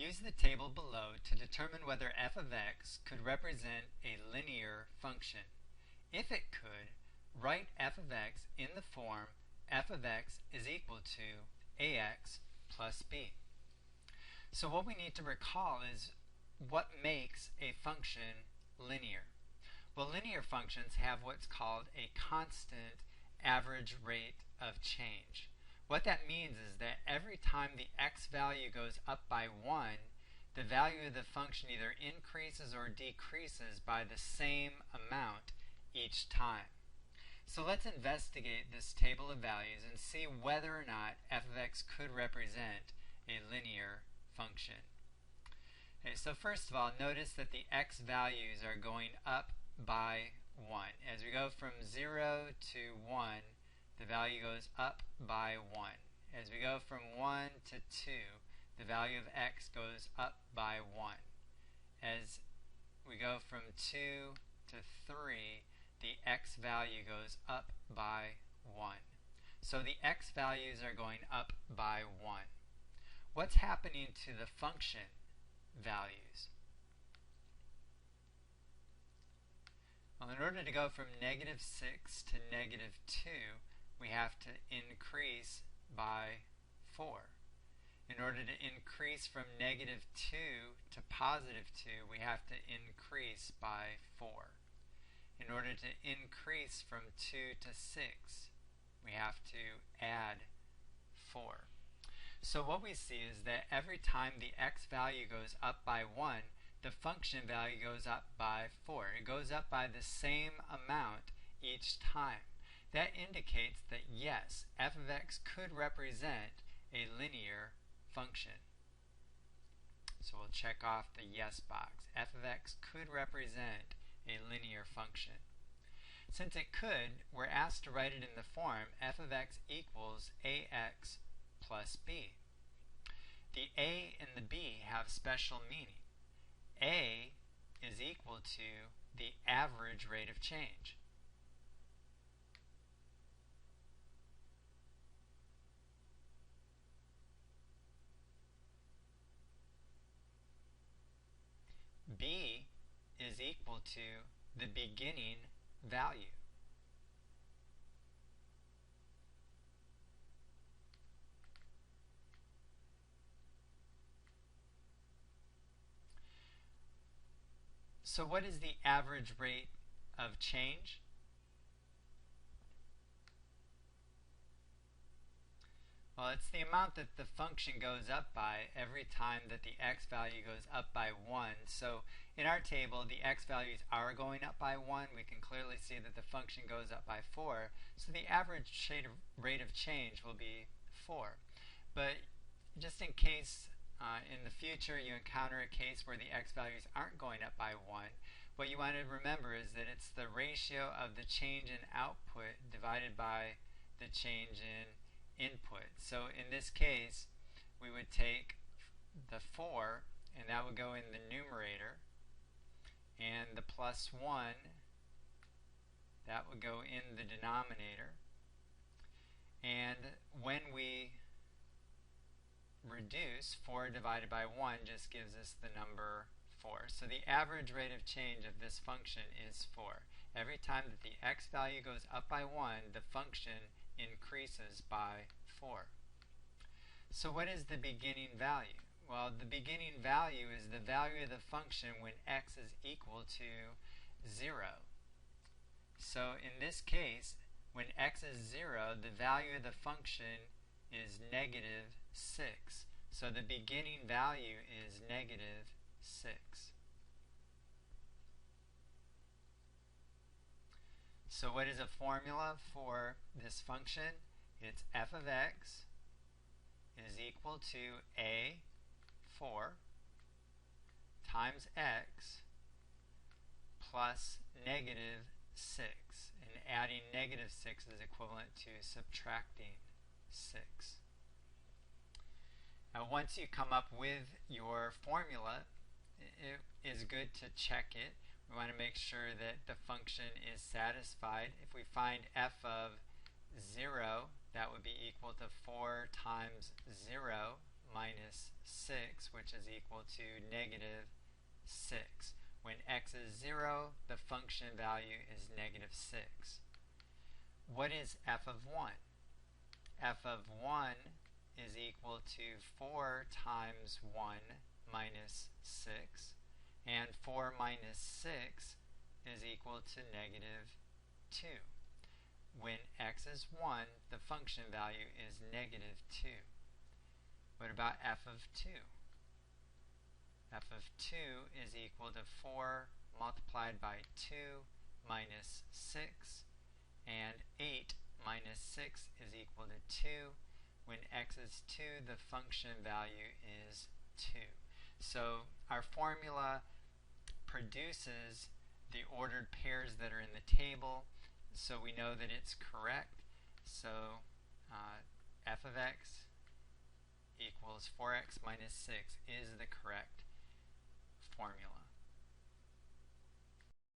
Use the table below to determine whether f of x could represent a linear function. If it could, write f of x in the form f of x is equal to ax plus b. So what we need to recall is what makes a function linear. Well, linear functions have what's called a constant average rate of change. What that means is that every time the x value goes up by 1, the value of the function either increases or decreases by the same amount each time. So let's investigate this table of values and see whether or not f of x could represent a linear function. Okay, so first of all, notice that the x values are going up by 1. As we go from 0 to 1, the value goes up by 1. As we go from 1 to 2, the value of x goes up by 1. As we go from 2 to 3, the x value goes up by 1. So the x values are going up by 1. What's happening to the function values? Well, in order to go from -6 to -2, we have to increase by 4. In order to increase from -2 to +2, we have to increase by 4. In order to increase from 2 to 6, we have to add 4. So what we see is that every time the x value goes up by 1, the function value goes up by 4. It goes up by the same amount each time. That indicates that yes, f of x could represent a linear function. So we'll check off the yes box. F of x could represent a linear function. Since it could, we're asked to write it in the form f of x equals ax plus b. The a and the b have special meaning. A is equal to the average rate of change. B is equal to the beginning value. So what is the average rate of change? Well, it's the amount that the function goes up by every time that the x value goes up by 1. So in our table, the x values are going up by 1. We can clearly see that the function goes up by 4. So the average rate of change will be 4. But just in case in the future you encounter a case where the x values aren't going up by 1, what you want to remember is that it's the ratio of the change in output divided by the change in input. So in this case, we would take the 4, and that would go in the numerator, and the plus 1, that would go in the denominator. And when we reduce, 4 divided by 1 just gives us the number 4. So the average rate of change of this function is 4. Every time that the x value goes up by 1, the function increases by 4. So what is the beginning value? Well, the beginning value is the value of the function when x is equal to 0. So in this case, when x is 0, the value of the function is -6. So the beginning value is -6. So what is a formula for this function? It's f of x is equal to a4 times x plus -6. And adding -6 is equivalent to subtracting 6. Now once you come up with your formula, it is good to check it. We want to make sure that the function is satisfied. If we find f of 0, that would be equal to 4 times 0, minus 6, which is equal to negative 6. When x is 0, the function value is negative 6. What is f of 1? F of 1 is equal to 4 times 1 minus 6, and 4 minus 6 is equal to negative 2. When x is 1, the function value is negative 2. What about f of 2? F of 2 is equal to 4 multiplied by 2 minus 6, and 8 minus 6 is equal to 2. When x is 2, the function value is 2. So our formula produces the ordered pairs that are in the table, so we know that it's correct. So f of x equals 4x minus 6 is the correct formula.